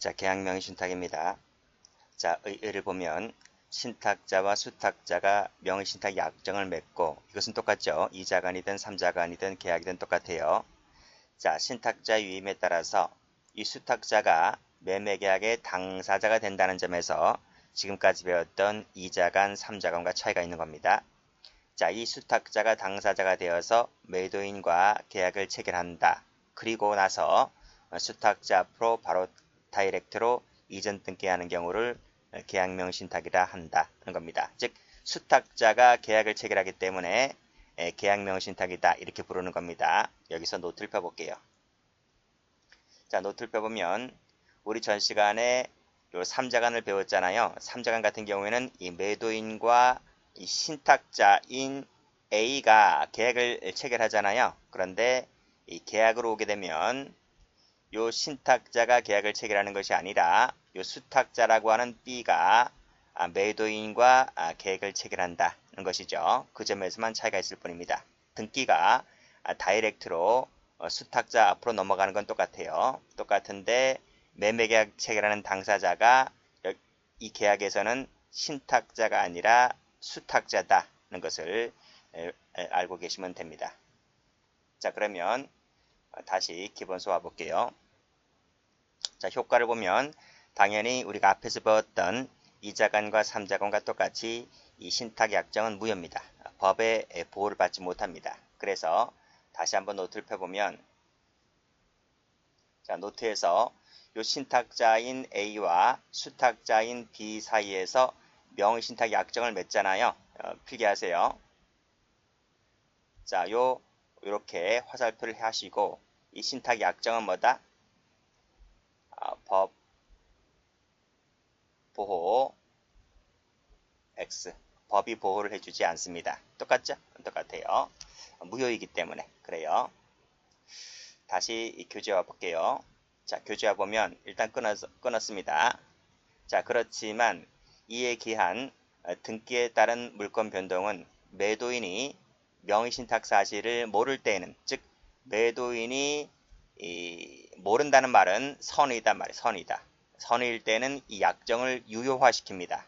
자, 계약명의 신탁입니다. 자, 의를 보면 신탁자와 수탁자가 명의 신탁 약정을 맺고 이것은 똑같죠. 2자가 아니든 3자가 아니든 계약이든 똑같아요. 자, 신탁자 유임에 따라서 이 수탁자가 매매계약의 당사자가 된다는 점에서 지금까지 배웠던 2자간, 3자간과 차이가 있는 겁니다. 자, 이 수탁자가 당사자가 되어서 매도인과 계약을 체결한다. 그리고 나서 수탁자 앞으로 바로 다이렉트로 이전 등기하는 경우를 계약명 신탁이라 한다는 겁니다. 즉 수탁자가 계약을 체결하기 때문에 계약명 신탁이다 이렇게 부르는 겁니다. 여기서 노트를 펴볼게요. 자, 노트를 펴보면 우리 전 시간에 요 3자간을 배웠잖아요. 3자간 같은 경우에는 이 매도인과 이 신탁자인 A가 계약을 체결하잖아요. 그런데 이 계약으로 오게 되면 요 신탁자가 계약을 체결하는 것이 아니라 요 수탁자라고 하는 B가 매도인과 계약을 체결한다는 것이죠. 그 점에서만 차이가 있을 뿐입니다. 등기가 다이렉트로 수탁자 앞으로 넘어가는 건 똑같아요. 똑같은데 매매계약 체결하는 당사자가 이 계약에서는 신탁자가 아니라 수탁자다는 것을 알고 계시면 됩니다. 자, 그러면 다시 기본수 와볼게요. 자, 효과를 보면 당연히 우리가 앞에서 배웠던 2자간과 3자간과 똑같이 이 신탁 약정은 무효입니다. 법의 보호를 받지 못합니다. 그래서 다시 한번 노트를 펴보면 자, 노트에서 요 신탁자인 A와 수탁자인 B 사이에서 명의신탁 약정을 맺잖아요. 필기하세요. 자, 요렇게 화살표를 하시고 이 신탁 약정은 뭐다? 법 보호 X. 법이 보호를 해주지 않습니다. 똑같죠? 똑같아요. 무효이기 때문에 그래요. 다시 교재와 볼게요. 자, 교재와 보면 일단 끊었습니다. 자, 그렇지만 이에 기한 등기에 따른 물권 변동은 매도인이 명의신탁 사실을 모를 때에는, 즉 매도인이 모른다는 말은 선의이단 말이에요. 선의다. 선의일 때는 이 약정을 유효화시킵니다.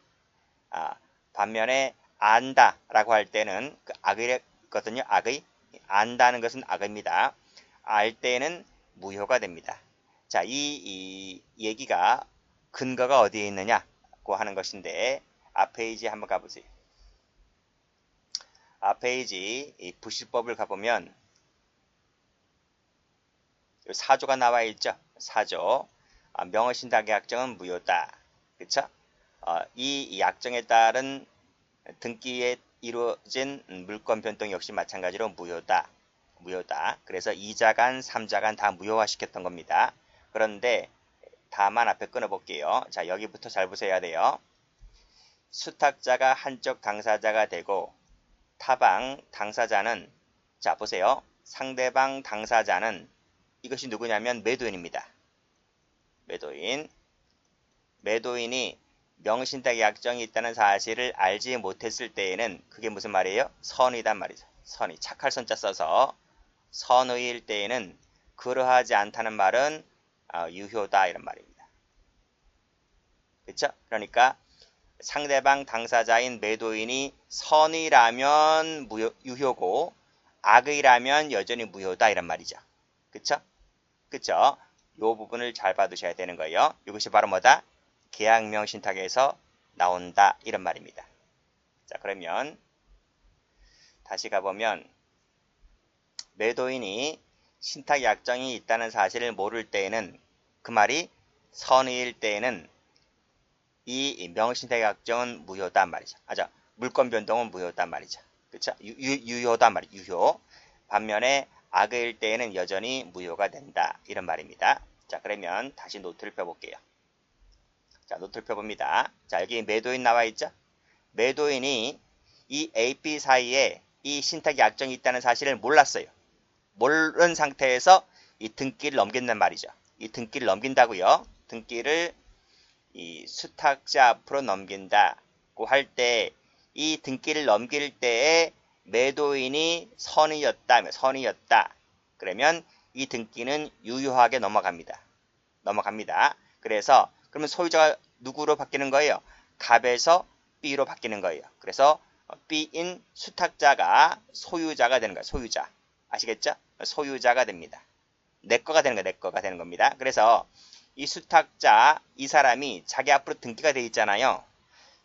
반면에 안다라고 할 때는 그 악의거든요. 악의. 안다는 것은 악의입니다. 알 때는 무효가 됩니다. 자, 이 얘기가 근거가 어디에 있느냐고 하는 것인데 앞 페이지 한번 가보세요. 앞 페이지 이 부실법을 가보면 사조가 나와 있죠. 사조. 명의신탁 약정은 무효다. 그쵸? 이 약정에 따른 등기에 이루어진 물권 변동 역시 마찬가지로 무효다. 무효다. 그래서 2자간, 3자간 다 무효화시켰던 겁니다. 그런데 다만 앞에 끊어볼게요. 자, 여기부터 잘 보셔야 돼요. 수탁자가 한쪽 당사자가 되고 타방 당사자는, 자 보세요. 상대방 당사자는 이것이 누구냐면 매도인입니다. 매도인이 명의신탁 약정이 있다는 사실을 알지 못했을 때에는 그게 무슨 말이에요? 선의단 말이죠. 선의. 착할 선자 써서 선의일 때에는 그러하지 않다는 말은 유효다 이런 말입니다. 그렇죠? 그러니까 상대방 당사자인 매도인이 선의라면 유효고 악의라면 여전히 무효다 이런 말이죠. 그쵸? 그쵸? 요 부분을 잘 받으셔야 되는 거예요. 이것이 바로 뭐다? 계약명 신탁에서 나온다 이런 말입니다. 자, 그러면 다시 가보면 매도인이 신탁 약정이 있다는 사실을 모를 때에는, 그 말이 선의일 때에는 이 명의신탁 약정은 무효단 말이죠. 물권 변동은 무효단 말이죠. 그쵸? 유효단 말이죠. 유효. 반면에 악의일 때에는 여전히 무효가 된다 이런 말입니다. 자, 그러면 다시 노트를 펴볼게요. 자, 노트를 펴봅니다. 자, 여기 매도인 나와 있죠? 매도인이 이 A, B 사이에 이 신탁 약정이 있다는 사실을 몰랐어요. 모르는 상태에서 이 등기를 넘긴단 말이죠. 이 등기를 넘긴다고요. 등기를 이 수탁자 앞으로 넘긴다고 할 때 이 등기를 넘길 때에 매도인이 선의였다. 그러면 이 등기는 유효하게 넘어갑니다. 그래서 그러면 소유자가 누구로 바뀌는 거예요? 갑에서 B로 바뀌는 거예요. 그래서 B인 수탁자가 소유자가 되는 거예요. 소유자. 아시겠죠? 소유자가 됩니다. 내 거가 되는 거예요. 내 거가 되는 겁니다. 그래서 이 수탁자, 이 사람이 자기 앞으로 등기가 되어 있잖아요.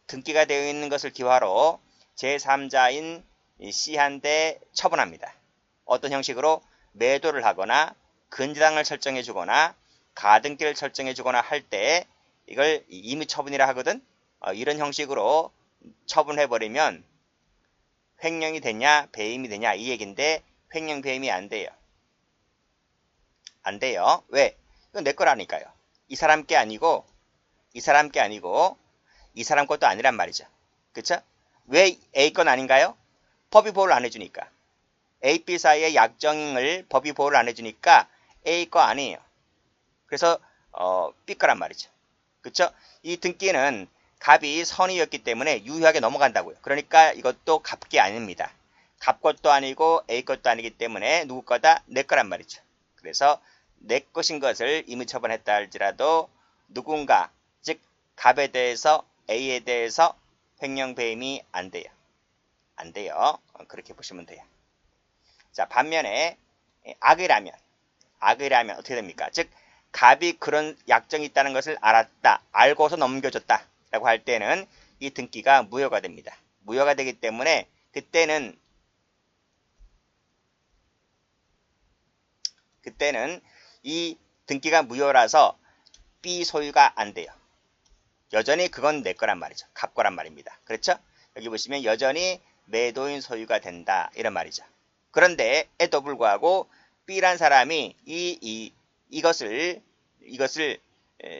등기가 되어 있는 것을 기화로 제3자인 C한테 처분합니다. 어떤 형식으로 매도를 하거나 근저당을 설정해 주거나 가등기를 설정해 주거나 할 때 이걸 임의처분이라 하거든. 이런 형식으로 처분해 버리면 횡령이 되냐 배임이 되냐 이 얘기인데 횡령 배임이 안 돼요. 안 돼요. 왜? 이건 내 거라니까요. 이 사람 게 아니고 이 사람 게 아니고 이 사람 것도 아니란 말이죠. 그쵸? 왜 A 건 아닌가요? 법이 보호를 안 해주니까. A, B 사이의 약정을 법이 보호를 안 해주니까 A 거 아니에요. 그래서 B 거란 말이죠. 그쵸? 이 등기는 갑이 선의였기 때문에 유효하게 넘어간다고요. 그러니까 이것도 갑게 아닙니다. 갑 것도 아니고 A 것도 아니기 때문에 누구 거다? 내 거란 말이죠. 그래서 내 것인 것을 임의처분했다 할지라도 누군가 즉 갑에 대해서 A에 대해서 횡령 배임이 안 돼요. 안 돼요. 그렇게 보시면 돼요. 자, 반면에 악의라면 어떻게 됩니까? 즉 갑이 그런 약정이 있다는 것을 알았다. 알고서 넘겨줬다. 라고 할 때는 이 등기가 무효가 됩니다. 무효가 되기 때문에 그때는 이 등기가 무효라서 B 소유가 안 돼요. 여전히 그건 내 거란 말이죠. 갑 거란 말입니다. 그렇죠? 여기 보시면 여전히 매도인 소유가 된다. 이런 말이죠. 그런데에도 불구하고 B란 사람이 이것을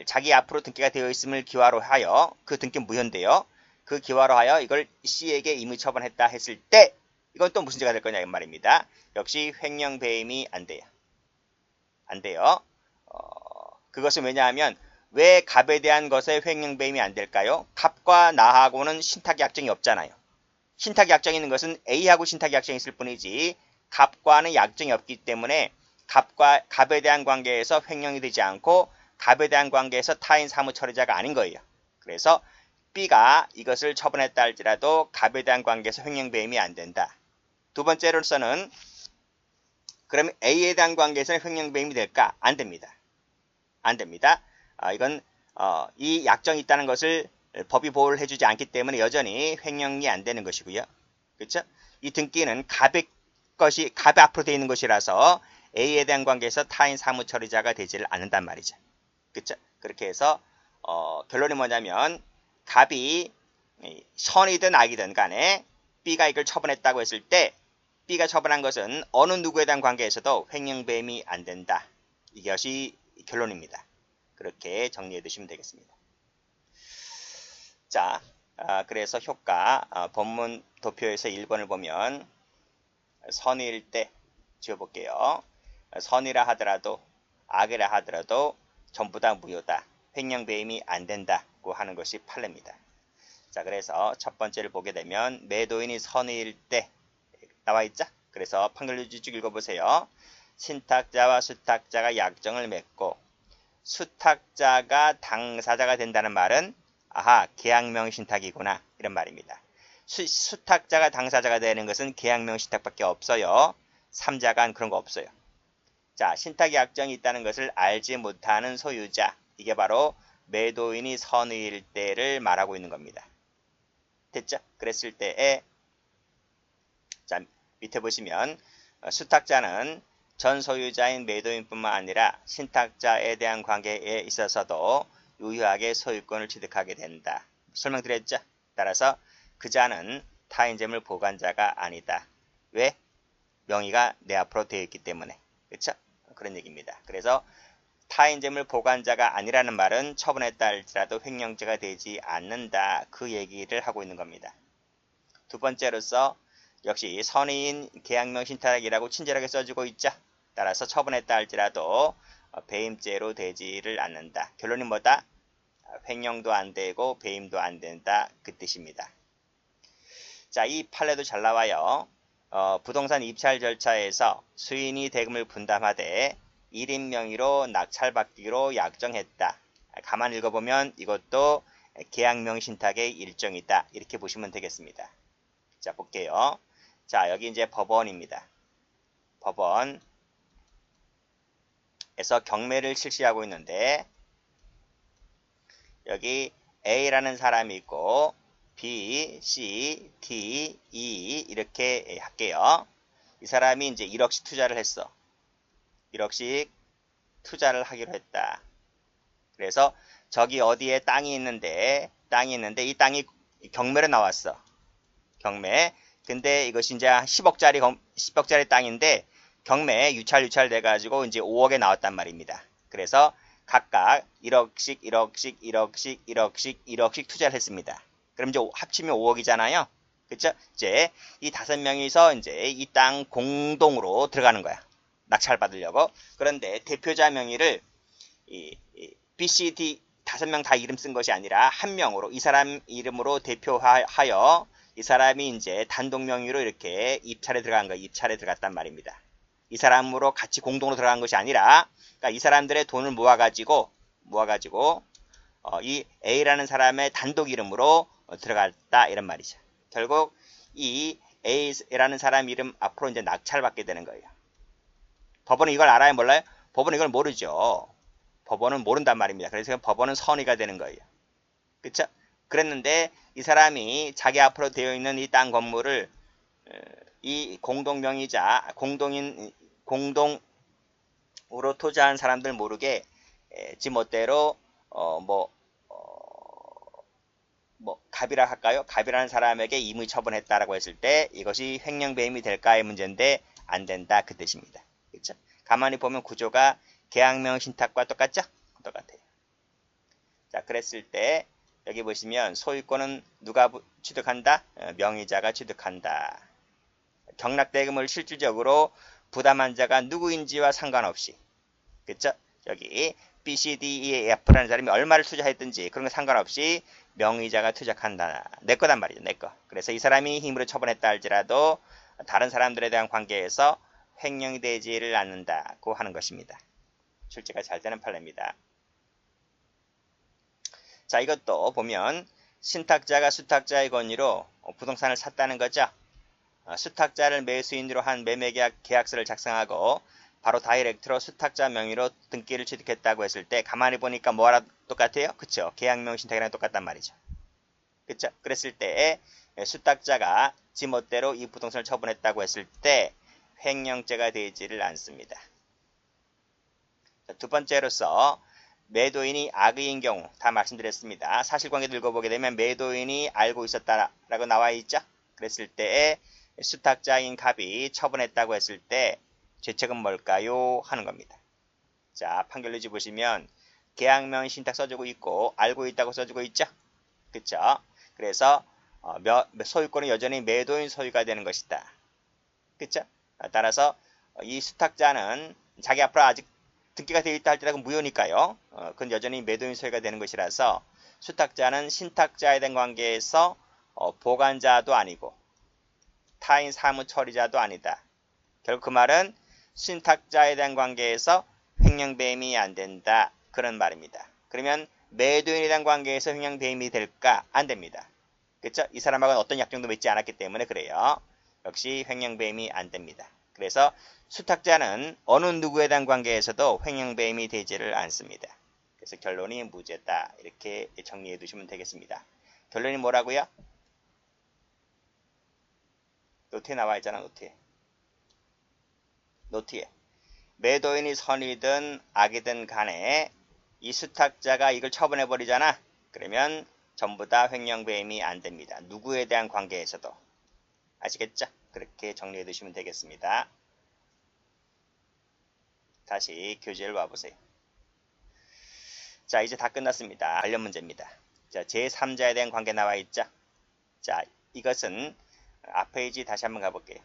자기 앞으로 등기가 되어 있음을 기화로 하여 그 등기 무효인데요. 그 기화로 하여 이걸 C에게 임의처분했다 했을 때 이건 또 무슨 죄가 될 거냐 이 말입니다. 역시 횡령 배임이 안 돼요. 안 돼요. 그것은 왜냐하면 왜 갑에 대한 것에 횡령 배임이 안 될까요? 갑과 나하고는 신탁 약정이 없잖아요. 신탁 약정이 있는 것은 A하고 신탁 약정이 있을 뿐이지 갑과는 약정이 없기 때문에 갑에 대한 관계에서 횡령이 되지 않고 갑에 대한 관계에서 타인 사무 처리자가 아닌 거예요. 그래서 B가 이것을 처분했다 할지라도 갑에 대한 관계에서 횡령 배임이 안 된다. 두 번째로서는 그러면 A에 대한 관계에서는 횡령 배임이 될까? 안 됩니다. 안 됩니다. 이건 이 약정이 있다는 것을 법이 보호를 해주지 않기 때문에 여전히 횡령이 안 되는 것이고요. 그렇죠? 이 등기는 갑의 앞으로 되어 있는 것이라서 A에 대한 관계에서 타인 사무 처리자가 되지를 않는단 말이죠. 그렇죠? 그렇게 해서 결론이 뭐냐면 갑이 선이든 악이든 간에 B가 이걸 처분했다고 했을 때 B가 처분한 것은 어느 누구에 대한 관계에서도 횡령 배임이 안 된다. 이것이 결론입니다. 그렇게 정리해 두시면 되겠습니다. 자, 그래서 효과 본문 도표에서 1번을 보면 선의일 때 지워볼게요. 선이라 하더라도 악이라 하더라도 전부 다 무효다. 횡령 배임이 안 된다고 하는 것이 판례입니다. 자, 그래서 첫 번째를 보게 되면 매도인이 선의일 때 나와 있죠? 그래서 판결 쭉 읽어보세요. 신탁자와 수탁자가 약정을 맺고 수탁자가 당사자가 된다는 말은 계약명 신탁이구나 이런 말입니다. 수탁자가 당사자가 되는 것은 계약명 신탁밖에 없어요. 3자간 그런 거 없어요. 자, 신탁 약정이 있다는 것을 알지 못하는 소유자, 이게 바로 매도인이 선의일 때를 말하고 있는 겁니다. 됐죠? 그랬을 때에 자, 밑에 보시면 수탁자는 전 소유자인 매도인뿐만 아니라 신탁자에 대한 관계에 있어서도 유효하게 소유권을 취득하게 된다. 설명드렸죠? 따라서 그 자는 타인재물 보관자가 아니다. 왜? 명의가 내 앞으로 되어 있기 때문에. 그렇죠? 그런 얘기입니다. 그래서 타인재물 보관자가 아니라는 말은 처분했다 할지라도 횡령죄가 되지 않는다. 그 얘기를 하고 있는 겁니다. 두 번째로서 역시 선의인 계약명 신탁이라고 친절하게 써주고 있죠. 따라서 처분했다 할지라도 배임죄로 되지를 않는다. 결론이 뭐다? 횡령도 안 되고 배임도 안 된다. 그 뜻입니다. 자, 이 판례도 잘 나와요. 부동산 입찰 절차에서 수인이 대금을 분담하되 1인 명의로 낙찰받기로 약정했다. 가만히 읽어보면 이것도 계약명의신탁의 일종이다. 이렇게 보시면 되겠습니다. 자, 볼게요. 자, 여기 이제 법원입니다. 법원에서 경매를 실시하고 있는데 여기 A라는 사람이 있고 B, C, D, E 이렇게 할게요. 이 사람이 이제 1억씩 투자를 했어. 1억씩 투자를 하기로 했다. 그래서 저기 어디에 땅이 있는데 이 땅이 경매로 나왔어. 경매. 근데 이것이 이제 10억짜리 땅인데 경매 유찰 돼가지고 이제 5억에 나왔단 말입니다. 그래서 각각 1억씩 투자를 했습니다. 그럼 이제 합치면 5억이잖아요. 그쵸? 이제 이 5명이서 이제 이 땅 공동으로 들어가는 거야. 낙찰 받으려고. 그런데 대표자 명의를 BCD 5명 다 이름 쓴 것이 아니라 한 명으로 이 사람 이름으로 대표하여 이 사람이 이제 단독 명의로 이렇게 입찰에 들어간 거야. 입찰에 들어갔단 말입니다. 이 사람으로 같이 공동으로 들어간 것이 아니라 그러니까 이 사람들의 돈을 모아가지고 이 A라는 사람의 단독 이름으로 들어갔다 이런 말이죠. 결국 이 A라는 사람 이름 앞으로 이제 낙찰받게 되는 거예요. 법원은 이걸 알아요, 몰라요? 법원은 이걸 모르죠. 법원은 모른단 말입니다. 그래서 법원은 선의가 되는 거예요. 그쵸? 그랬는데 이 사람이 자기 앞으로 되어 있는 이 땅 건물을 이 공동명의자 공동으로 투자한 사람들 모르게 지 멋대로 갑이라 할까요? 갑이라는 사람에게 임의 처분했다라고 했을 때 이것이 횡령배임이 될까의 문제인데 안 된다 그 뜻입니다. 그렇죠? 가만히 보면 구조가 계약명 신탁과 똑같죠? 똑같아요. 자, 그랬을 때 여기 보시면 소유권은 누가 취득한다? 명의자가 취득한다. 경락대금을 실질적으로 부담한 자가 누구인지와 상관없이 그쵸? 여기 B, C, D, E, F라는 사람이 얼마를 투자했든지 그런 거 상관없이 명의자가 투자한다. 내 거단 말이죠. 내 거. 그래서 이 사람이 힘으로 처분했다 할지라도 다른 사람들에 대한 관계에서 횡령이 되지를 않는다고 하는 것입니다. 출제가 잘 되는 판례입니다. 자, 이것도 보면 신탁자가 수탁자의 권유로 부동산을 샀다는 거죠. 수탁자를 매수인으로 한 매매계약서를 작성하고 바로 다이렉트로 수탁자 명의로 등기를 취득했다고 했을 때 가만히 보니까 뭐랑 똑같아요? 그쵸? 계약명 신탁이랑 똑같단 말이죠. 그쵸? 그랬을 때 수탁자가 지멋대로 이 부동산을 처분했다고 했을 때 횡령죄가 되지를 않습니다. 자, 두 번째로서 매도인이 악의인 경우 다 말씀드렸습니다. 사실관계를 읽어보게 되면 매도인이 알고 있었다라고 나와 있죠. 그랬을 때 수탁자인 갑이 처분했다고 했을 때 죄책은 뭘까요? 하는 겁니다. 자, 판결문지 보시면 계약명 신탁 써주고 있고 알고 있다고 써주고 있죠. 그쵸? 그래서 소유권은 여전히 매도인 소유가 되는 것이다. 그쵸? 따라서 이 수탁자는 자기 앞으로 아직 등기가 되어 있다 할지라도 무효니까요. 그건 여전히 매도인 소유가 되는 것이라서 수탁자는 신탁자에 대한 관계에서 보관자도 아니고 타인 사무 처리자도 아니다. 결국 그 말은 신탁자에 대한 관계에서 횡령배임이 안 된다. 그런 말입니다. 그러면 매도인에 대한 관계에서 횡령배임이 될까? 안 됩니다. 그렇죠? 이 사람하고는 어떤 약정도 맺지 않았기 때문에 그래요. 역시 횡령배임이 안 됩니다. 그래서 수탁자는 어느 누구에 대한 관계에서도 횡령배임이 되지를 않습니다. 그래서 결론이 무죄다. 이렇게 정리해 두시면 되겠습니다. 결론이 뭐라고요? 노트에 나와 있잖아. 노트에 매도인이 선이든 악이든 간에 이 수탁자가 이걸 처분해 버리잖아. 그러면 전부 다 횡령배임이 안 됩니다. 누구에 대한 관계에서도. 아시겠죠? 그렇게 정리해 두시면 되겠습니다. 다시 교재를 와보세요. 자, 이제 다 끝났습니다. 관련 문제입니다. 자, 제3자에 대한 관계 나와 있죠? 자, 이것은 앞 페이지 다시 한번 가볼게요.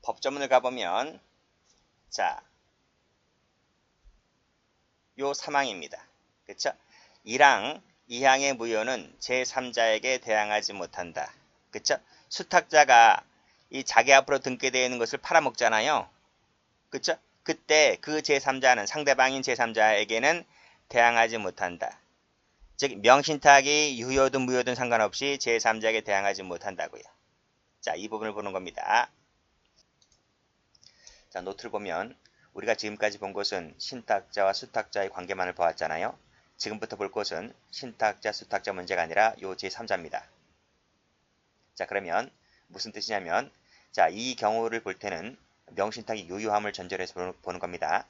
법조문을 가보면 자, 요 사망입니다. 그쵸? 1항, 2항의 무효는 제3자에게 대항하지 못한다. 그쵸? 수탁자가 이 자기 앞으로 등기되어 있는 것을 팔아먹잖아요. 그쵸? 그때 그 제3자는 상대방인 제3자에게는 대항하지 못한다. 즉 명신탁이 유효든 무효든 상관없이 제3자에게 대항하지 못한다고요. 자, 이 부분을 보는 겁니다. 자, 노트를 보면 우리가 지금까지 본 것은 신탁자와 수탁자의 관계만을 보았잖아요. 지금부터 볼 것은 신탁자, 수탁자 문제가 아니라 요 제3자입니다. 자, 그러면 무슨 뜻이냐면, 자, 이 경우를 볼 때는 명신탁이 유효함을 전제로 해서 보는 겁니다.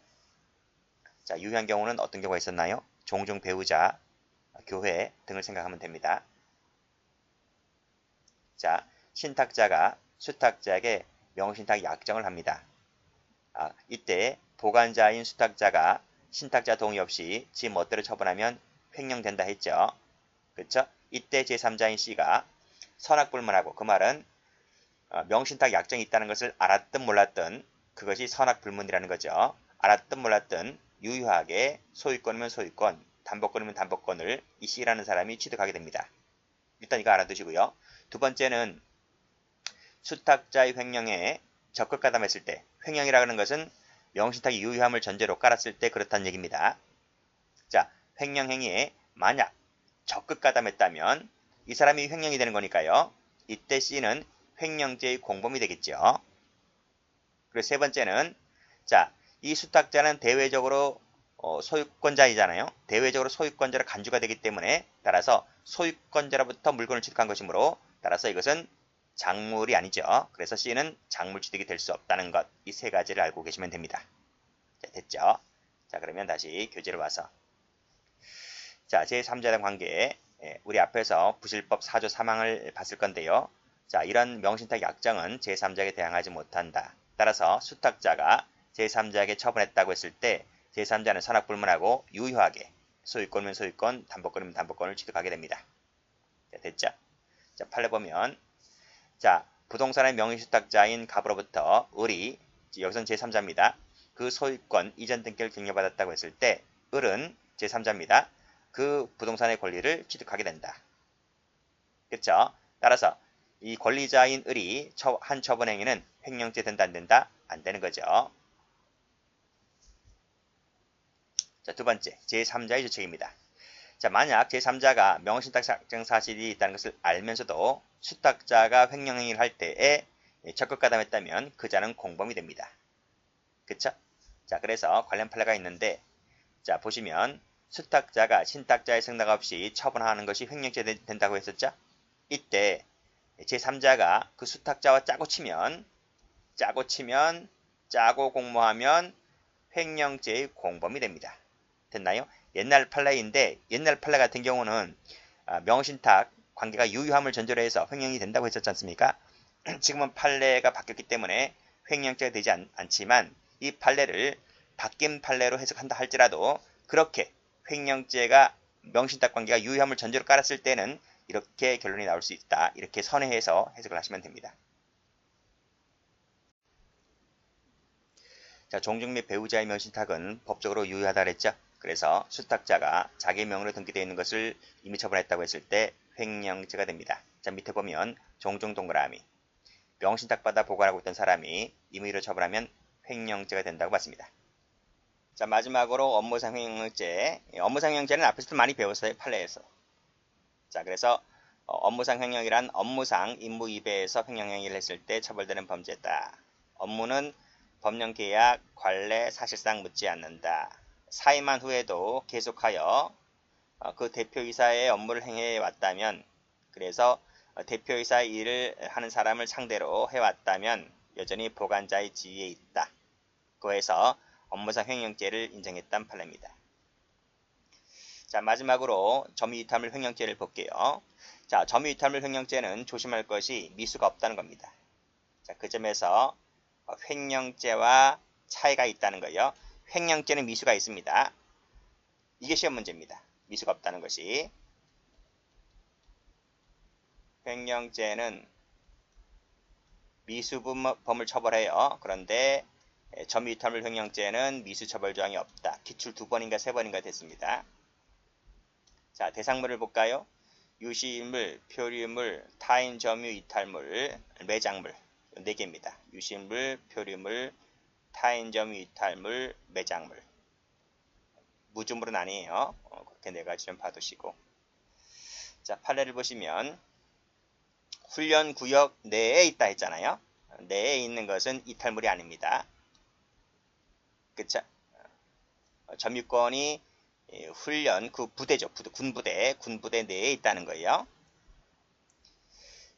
자, 유효한 경우는 어떤 경우가 있었나요? 종종 배우자, 교회 등을 생각하면 됩니다. 자, 신탁자가 수탁자에게 명신탁 약정을 합니다. 이때 보관자인 수탁자가 신탁자 동의 없이 지 멋대로 처분하면 횡령된다 했죠. 그렇죠? 이때 제3자인 C가 선악불문하고, 그 말은 명신탁 약정이 있다는 것을 알았든 몰랐든 그것이 선악불문이라는 거죠. 알았든 몰랐든 유효하게 소유권이면 소유권, 담보권이면 담보권을 이 C라는 사람이 취득하게 됩니다. 일단 이거 알아두시고요. 두 번째는 수탁자의 횡령에 적극 가담했을 때, 횡령이라는 고하 것은 명신탁이 유효함을 전제로 깔았을 때 그렇다는 얘기입니다. 자, 횡령 행위에 만약 적극 가담했다면 이 사람이 횡령이 되는 거니까요. 이때 C는 횡령죄의 공범이 되겠죠. 그리고 세 번째는, 자, 이 수탁자는 대외적으로 소유권자이잖아요. 대외적으로 소유권자로 간주가 되기 때문에 따라서 소유권자로부터 물건을 취득한 것이므로 따라서 이것은 작물이 아니죠. 그래서 C는 작물 취득이 될 수 없다는 것, 이 세 가지를 알고 계시면 됩니다. 자, 됐죠? 자, 그러면 다시 교재로 와서, 자, 제3자의 관계, 우리 앞에서 부실법 4조 3항을 봤을 건데요. 자, 이런 명신탁 약정은 제3자에게 대항하지 못한다. 따라서 수탁자가 제3자에게 처분했다고 했을 때 제3자는 선악불문하고 유효하게 소유권이면 소유권, 담보권이면 담보권을 취득하게 됩니다. 자, 됐죠? 자, 판례 보면, 자, 부동산의 명의수탁자인 갑으로부터 을이, 여기서는 제3자입니다. 그 소유권 이전 등기를 갱려받았다고 했을 때 을은 제3자입니다. 그 부동산의 권리를 취득하게 된다. 그렇죠? 따라서 이 권리자인 을이 한 처분행위는 횡령죄 된다 안 된다? 안 되는 거죠. 자, 두 번째, 제3자의 주체입니다. 자, 만약 제3자가 명의신탁 작정 사실이 있다는 것을 알면서도 수탁자가 횡령행위를 할 때에 적극 가담했다면 그 자는 공범이 됩니다. 그쵸? 자, 그래서 관련 판례가 있는데, 자, 보시면 수탁자가 신탁자의 승낙 없이 처분하는 것이 횡령죄 된다고 했었죠? 이때 제3자가 그 수탁자와 짜고 치면, 짜고 공모하면 횡령죄의 공범이 됩니다. 됐나요? 옛날 판례인데, 옛날 판례 같은 경우는 명신탁 관계가 유효함을 전제로 해서 횡령이 된다고 했었지 않습니까? 지금은 판례가 바뀌었기 때문에 횡령죄가 되지 않지만 이 판례를 바뀐 판례로 해석한다 할지라도 그렇게 횡령죄가 명신탁 관계가 유효함을 전제로 깔았을 때는 이렇게 결론이 나올 수 있다. 이렇게 선회해서 해석을 하시면 됩니다. 자, 종중 및 배우자의 명신탁은 법적으로 유효하다 그랬죠? 그래서 수탁자가 자기 명으로 등기되어 있는 것을 이미 처분했다고 했을 때 횡령죄가 됩니다. 자, 밑에 보면 종중 동그라미. 명신탁 받아 보관하고 있던 사람이 임의로 처분하면 횡령죄가 된다고 봤습니다. 자, 마지막으로 업무상 횡령죄. 업무상 횡령죄는 앞에서도 많이 배웠어요. 판례에서. 자, 그래서 업무상 횡령이란 업무상 임무 위배에서 횡령행위를 했을 때 처벌되는 범죄다. 업무는 법령 계약, 관례, 사실상 묻지 않는다. 사임한 후에도 계속하여 그 대표이사의 업무를 행해 왔다면, 그래서 대표이사의 일을 하는 사람을 상대로 해왔다면 여전히 보관자의 지위에 있다. 그에서 업무상 횡령죄를 인정했단 판례입니다. 자, 마지막으로 점유이탈물 횡령죄를 볼게요. 자, 점유이탈물 횡령죄는 조심할 것이 미수가 없다는 겁니다. 자, 그 점에서 횡령죄와 차이가 있다는 거예요. 횡령죄는 미수가 있습니다. 이게 시험 문제입니다. 미수가 없다는 것이. 횡령죄는 미수범을 처벌해요. 그런데 점유이탈물 횡령죄는 미수처벌 조항이 없다. 기출 2번인가 3번인가 됐습니다. 자, 대상물을 볼까요? 유실물, 표류물, 타인 점유 이탈물, 매장물 4개입니다. 유실물, 표류물, 타인 점유 이탈물, 매장물. 무주물은 아니에요. 그렇게 네 가지 좀 봐두시고. 자, 판례를 보시면 훈련 구역 내에 있다 했잖아요. 내에 있는 것은 이탈물이 아닙니다. 그쵸? 점유권이 훈련 그 부대죠. 군부대 내에 있다는 거예요.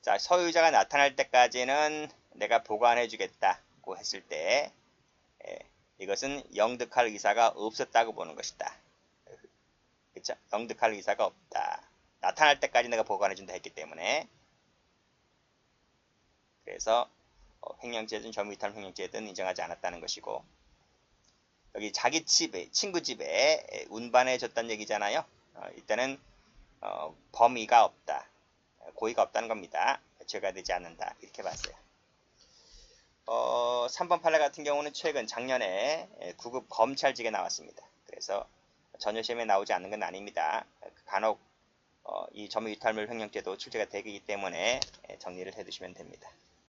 자, 소유자가 나타날 때까지는 내가 보관해 주겠다고 했을 때 이것은 영득할 의사가 없었다고 보는 것이다. 그쵸? 영득할 의사가 없다. 나타날 때까지 내가 보관해 준다 했기 때문에. 그래서 횡령죄든 점유이탈 횡령죄든 인정하지 않았다는 것이고, 여기 자기 집에, 친구 집에 운반해 줬다는 얘기잖아요. 이때는 범위가 없다. 고의가 없다는 겁니다. 죄가 되지 않는다. 이렇게 봤어요. 3번 판례 같은 경우는 최근 작년에 9급 검찰직에 나왔습니다. 그래서 전혀 시험에 나오지 않는 건 아닙니다. 간혹 이 점유이탈물 횡령죄도 출제가 되기 때문에 정리를 해두시면 됩니다.